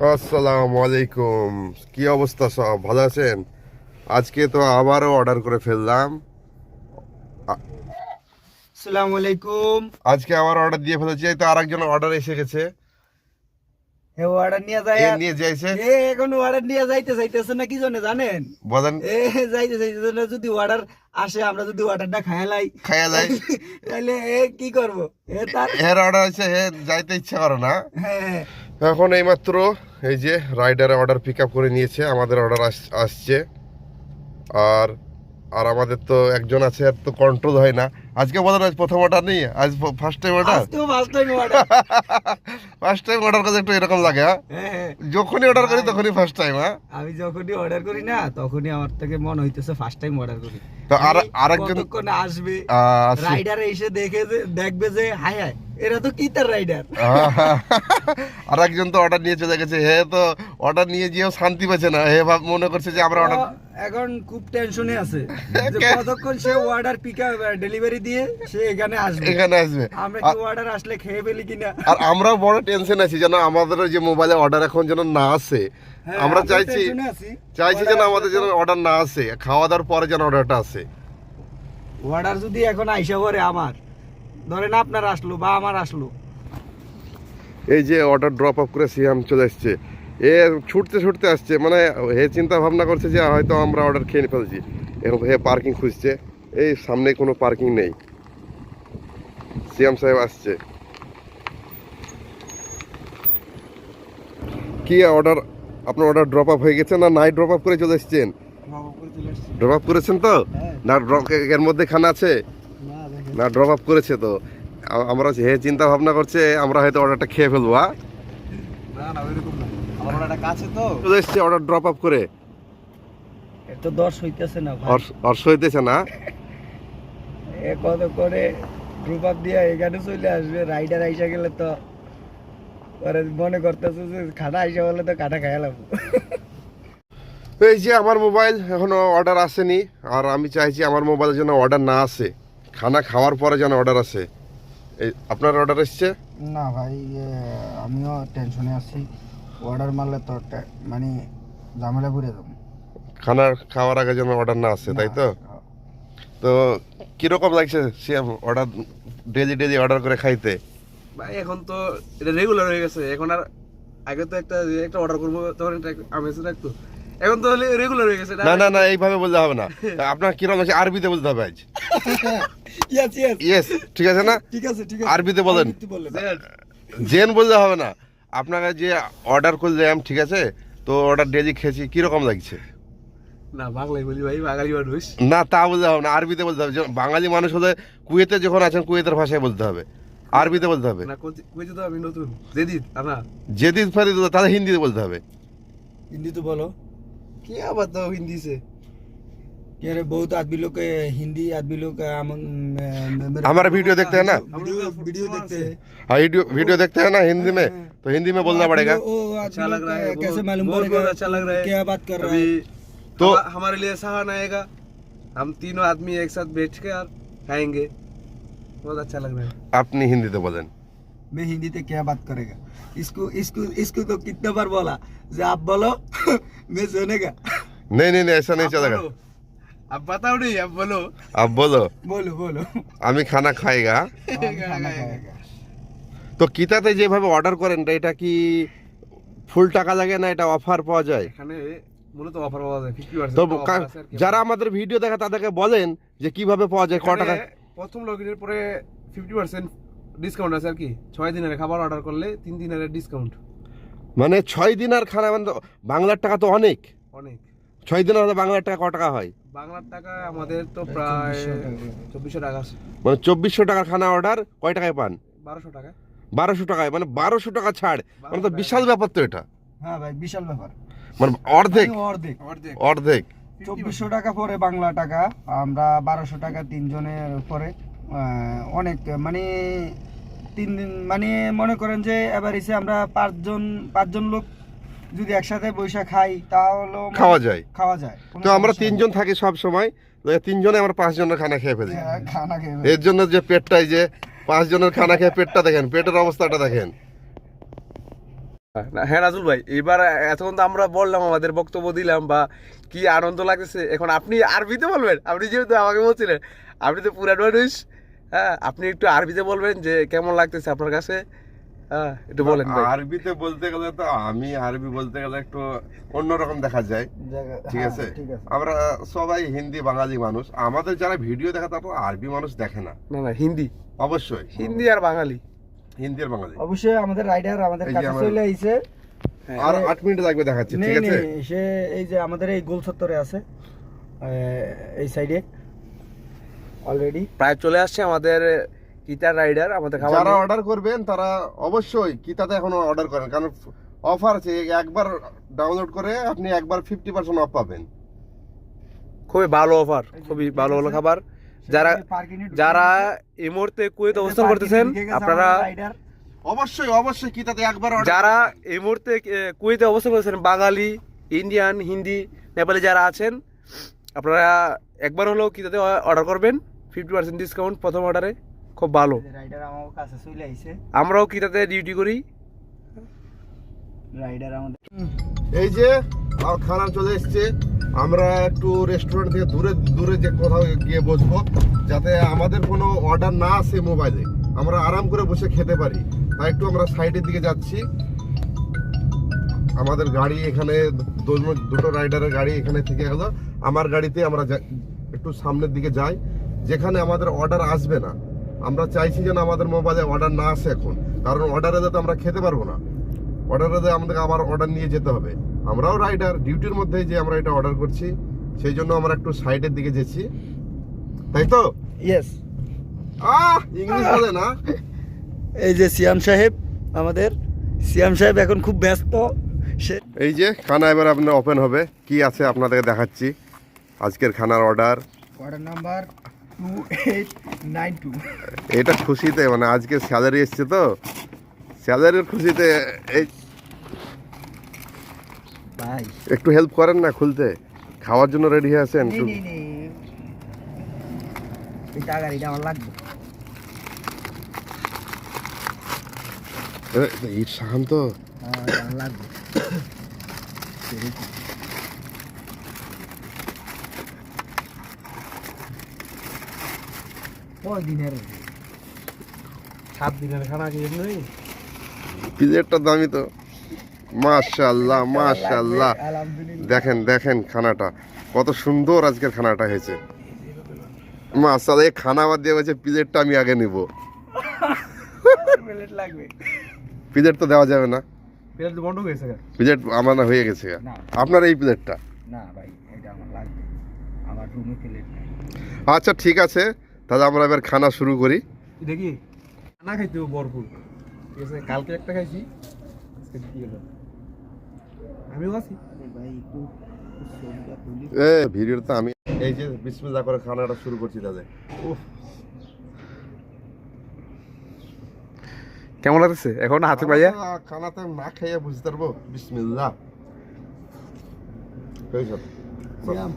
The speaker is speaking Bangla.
আসসালামু আলাইকুম, কি অবস্থা? সব ভালো আছেন? আজকে তো আবারও অর্ডার করে ফেললাম। আসসালামু আলাইকুম। আজকে আবার অর্ডার দিয়ে ফেলেছি, এই তো আরেকজন অর্ডার এসে গেছে। এ অর্ডার নিয়ে যায় এ আর নিয়ে যাইছে, এখন অর্ডার নিয়ে যাইতেছে না কি জন্য জানেন? বলেন। যাইতেছে না, যদি অর্ডার আসে আমরা যদি অর্ডারটা খাইলাই খায়ালাই তাহলে কি করব? তার এর অর্ডার আছে, হে যাইতে ইচ্ছা করে না। হ্যাঁ, এখন এইমাত্র এই যে রাইডারে অর্ডার পিক আপ করে নিয়েছে, আমাদের অর্ডার আসছে। আর আর আমাদের তো একজন আছে, আর তো কন্ট্রোল হয় না। আজকে বলেন, আজ প্রথম অর্ডার নেই, আজ ফার্স্ট টাইম অর্ডার। আজকেও first time order. First time order করতে একটু এরকম লাগে। হ্যাঁ, যখনই অর্ডার করি তখনই ফার্স্ট টাইম। আমি যখনই অর্ডার করি না তখনই আমার থেকে মনে হইতেছে ফার্স্ট টাইম অর্ডার করি। তো আরেকজন কতক্ষণ আসবে আছে। রাইডার এসে দেখবে যে হাই হাই এরা তো কি তার রাইডার। আরেকজন তো অর্ডার নিয়ে চলে গেছে, হে তো অর্ডার নিয়ে গিয়েও শান্তি পাচ্ছে না, হে মনে করছে যে আমরা অর্ডার। এখন খুব টেনশনে আছে যে কতক্ষণ সে অর্ডার পিক আপ ডেলিভারি দিয়ে সে এখানে আসবে। আমরা কি অর্ডার আসলে খেয়ে ফেলি কিনা। আর আমরাও বড় টেনশন আছি যেন আমাদের যে মোবাইলে অর্ডার এখন যেন না আসে। আমরা চাইছি যেন আমাদের যেন অর্ডার না আসে, খাওয়া দাওয়ার পরে যেন অর্ডারটা আসে। অর্ডার যদি এখন আইসা পরে আমার ধরেন আপনার আসলো বা আমার আসলো, এই যে অর্ডার ড্রপ আপ করে সিয়াম চলে এসছে, এ ছুটতে ছুটতে আসছে, মানে হে চিন্তা ভাবনা করছে যে হয়তো আমরা অর্ডার খেয়ে ফেলছি। এখন হে পার্কিং খুঁজছে, এই সামনে কোনো পার্কিং নেই। সিয়াম সাহেব আসছে। কি অর্ডার? আপনার অর্ডার ড্রপ আপ হয়ে গেছে না নাই ড্রপ আপ করে চলে এসছেন? ড্রপ আপ করেছেন তো? না এর মধ্যে খানা আছে না? ড্রপ আপ করেছে তো আমরা হে চিন্তা ভাবনা করছে আমরা হয়তো অর্ডারটা খেয়ে ফেলবো। চলে এসছে অর্ডার ড্রপ আপ করে। এত দর্শ হইতেছে না ভাই, অর্শ হইতেছে না। এ কত করে গ্রুপ আপ দিয়ে এখানে চলে আসবে, রাইডার আইসা গেলে তো পরে মনে করতেছে যে খাটা আইসা বলে তো কাটা খাইলাম। এই যে আমার মোবাইল এখনো অর্ডার আসেনি, আর আমি চাইছি আমার মোবাইলের জন্য অর্ডার না আসে, খানা খাওয়ার পরে যেন অর্ডার আসে। এই আপনার অর্ডার এসছে? না ভাই, আমিও টেনশনে আছি। অর্ডার মারলে তো মানে ঝামেলা পড়ে যাবো। খানা খাওয়ার আগে যেন অর্ডার না আসে, তাই তো? তো কিরকম লাগছে CM order daily daily order করে খাইতে? ভাই এখন তো এটা রেগুলার হয়ে গেছে। এখন আর আগে তো একটা অর্ডার করবো তখন আমেজ রাখতো, এখন তো রেগুলার হয়ে গেছে। না না না, এইভাবে বলতে হবে না। আপনার কিরকম লাগছে আরবিতে বলতে হবে আজ। ইয়েস, ঠিক আছে না? ঠিক আছে আরবিতে বলেন, জেন বলতে হবে না। আপনাকে যে অর্ডার করলাম, ঠিক আছে, তো অর্ডার ডেলি খেয়েছি, কিরকম লাগছে? না বাংলায় বলি ভাই, বাঙালি মানুষ। না তা বলতে হবে না, আরবিতে বলতে হবে। বাঙালি মানুষ হলে কুয়েতে যখন আছেন কুয়েতের ভাষায় বলতে হবে, আরবিতে বলতে হবে না। কইতে তো আমি নতুন জেদিদ না, জেদিদ ফারিদ তাহলে হিন্দিতে বলতে হবে। हिंदी तो बोलो। কি আবার তো হিন্দি সে यार बहुत आदमी लोग हिंदी आदमी लोग हमारा वीडियो देखते हैं ना, वीडियो देखते हैं। हाँ वीडियो देखते हैं ना हिंदी में, तो हिंदी में बोलना पड़ेगा। अच्छा लग रहा है, कैसे मालूम बहुत पड़ेगा अच्छा लग रहा है। क्या बात कर रहा अभी है? तो हमारे लिए सहान आएगा, हम तीनों आदमी एक साथ बैठ के यार खाएंगे, बहुत अच्छा लग रहा है। अपनी हिंदी तो बोलें। मैं हिंदी से क्या बात करेगा? इसको इसको इसको तो कितने बार बोला जो आप बोलो मैं सुनेगा। नहीं नहीं नहीं, ऐसा नहीं आप चलेगा। बोलो, अब बताओ नहीं, अब बोलो। अब बोलो बोलो बोलो। আমি খানা খাইগা। खाना खाएगा। তো কিতাতে যেভাবে অর্ডার করেন এটা কি ফুল টাকা লাগে না এটা অফার পাওয়া যায়? এখানে মূলত অফার পাওয়া যায় 50%। তো যারা আমাদের ভিডিও দেখে তাদেরকে বলেন যে কিভাবে পাওয়া যায়, ক টাকা? প্রথম লগইনের পরে 50% ডিসকাউন্ট আছে আর কি। 6 দিনের খাবার অর্ডার করলে 3 দিনের ডিসকাউন্ট। মানে 6 দিনের খানা, মানে বাংলার টাকা তো অনেক। অনেক 6 দিনের হলে বাংলার টাকা ক টাকা হয়? বাংলার টাকা আমাদের তো প্রায় 2400 টাকা আছে। মানে 2400 টাকার খানা অর্ডার কয় টাকায় পান? 1200 টাকা। 1200 টাকায়, মানে 1200 টাকা ছাড়, মানে তো বিশাল ব্যাপার তো এটা। হ্যাঁ ভাই বিশাল ব্যাপার, মানে অর্ধেক অর্ধেক অর্ধেক 2400 টাকা পরে বাংলা টাকা, আমরা 1200 টাকা তিনজনের পরে অনেক মানে 3 দিন মানে মনে করেন যে এবার এসে আমরা পাঁচজন লোক যদি একসাথে বৈশা খাই তাহলে খাওয়া যায়। কোনো তো আমরা সমস্যা নেই। 3 জন থাকি সব সময়, 3 জনে আমরা 5 জনের খানা খেয়ে ফেলি। খানা খেয়ে এর জন্য যে পেটটাই যে 5 জনের খানা খেয়ে পেটটা দেখেন, পেটের অবস্থাটা দেখেন। হ্যাঁ রাজুল ভাই, এবার এতক্ষণ তো আমরা বললাম, আমাদের বক্তব্য দিলাম বা কি আনন্দ লাগতেছে, এখন আপনি আরবিতে বলবেন। আপনি যেহেতু আমাকে বলছিলেন, আপনি তো পুরান মানুষ, হ্যাঁ আপনি একটু আরবিতে বলবেন যে কেমন লাগতেছে আপনার কাছে, হ্যাঁ একটু বলেন ভাই। আরবিতে বলতে গেলে তো আমি আরবি বলতে গেলে একটু অন্যরকম দেখা যায়, ঠিক আছে? ঠিক আছে। আমরা সবাই হিন্দি বাঙালি মানুষ, আমাদের যারা ভিডিও দেখে তারপর আরবি মানুষ দেখে না। না না, হিন্দি, অবশ্যই হিন্দি আর বাঙালি। হিন্দি আর বাঙালি। অবশ্যই আমাদের রাইডার আমাদের এই যে কাছে আমার- চলে আইছে। আর 8 মিনিট লাগবে দেখাচ্ছি, ঠিক নেই আছে? নেই, সে এই যে আমাদের এই গোল চত্বরে আছে, এই সাইডে অলরেডি প্রায় চলে আসছে আমাদের গিটার রাইডার, আমাদের খাবার যারা নিয়ে। অর্ডার করবেন তারা অবশ্যই কিতাতে এখনো অর্ডার করেন, কারণ অফার আছে, একবার ডাউনলোড করে আপনি একবার 50% অফ পাবেন। খুবই ভালো অফার, খুবই ভালো ভালো খাবার। যারা যারা এই মুহূর্তে কুয়েতে অবস্থান করতেছেন, আপনারা অবশ্যই অবশ্যই কিতাতে একবার order যারা করবেন। এই মুহূর্তে কুয়েতে অবস্থান করতেছেন, বাঙালি, ইন্ডিয়ান, হিন্দি, নেপালি যারা আছেন, আপনারা একবার হলেও কিতাতে অর্ডার করবেন, 50% ডিসকাউন্ট প্রথম অর্ডারে, খুব ভালো। রাইডার আমার কাছে চলে আইছে। আমরাও কিতাতে ডিউটি করি। রাইডার আমাদের এই যে খানা চলে এসছে, আমরা একটু রেস্টুরেন্ট থেকে দূরে দূরে যে কোথাও গিয়ে বসবো, যাতে আমাদের কোনো অর্ডার না আসে মোবাইলে, আমরা আরাম করে বসে খেতে পারি। তাই একটু আমরা সাইডের দিকে যাচ্ছি। আমাদের গাড়ি এখানে দুটো রাইডারের গাড়ি এখানে থেকে গেল, আমার গাড়িতে আমরা একটু সামনের দিকে যাই, যেখানে আমাদের অর্ডার আসবে না। আমরা চাইছি যেন আমাদের মোবাইলে অর্ডার না আসে এখন, কারণ অর্ডারে তো আমরা খেতে পারবো না, অর্ডারে আমাদেরকে আবার অর্ডার নিয়ে যেতে হবে। আমরাও রাইডার, ডিউটির মধ্যে যে আমরা এটা অর্ডার করছি, সেই জন্য আমরা একটু সাইডের দিকে যেছি, তাই তো? ইয়েস। ইংলিশ বলে না। এই যে সিয়াম সাহেব, আমাদের সিয়াম সাহেব এখন খুব ব্যস্ত। সে এই যে খানা এবার আপনার ওপেন হবে, কি আছে আপনাদেরকে দেখাচ্ছি। আজকের খানার অর্ডার, অর্ডার নাম্বার 2892। এটা খুশিতে, মানে আজকে স্যালারি এসছে তো, স্যালারির খুশিতে এই ভাই একটু হেল্প করেন না খুলতে, খাওয়ার জন্য রেডি হয়ে আছেন একটু। এই টাকারিটা আমার লাগবে। ইট শান্ত। আমার লাগবে। কয় দিনের 7 দিনের খানা কি এমনি? প্লেটটা দামি তো। মাশাআল্লাহ মাশাআল্লাহ, আলহামদুলিল্লাহ। দেখেন দেখেন খানাটা কত সুন্দর আজকের খানাটা হয়েছে। মাশাআল্লাহ, এই খানা বাদ দিয়ে বলছে প্লেটটা আমি আগে নিব। প্লেট লাগবে। প্লেট তো দেওয়া যাবে না, প্লেট তো বন্ধ হয়ে গেছে। প্লেট আমার না হয়ে গেছে। না। আপনার এই প্লেটটা? না ভাই, এটা আমার লাগবে, আমার রুমে প্লেট নাই। আচ্ছা ঠিক আছে, তাহলে আমরা এবার খানা শুরু করি। দেখি খানা খাইতে ভরপুর, ঠিক আছে? কালকে একটা খাইছি, আজকে কি হলো? আমিও আছি। ভাই একটু ছবিটা তুলি। ভিডিওটা আমি এই যে বিসমিল্লাহ করে খানাটা শুরু করছি তাহলে। কেমন লাগছে এখন হাতে পাইয়া? খানাতে না খাইয়া বুঝতে পারবো। বিসমিল্লাহ। এই সব। সিয়াম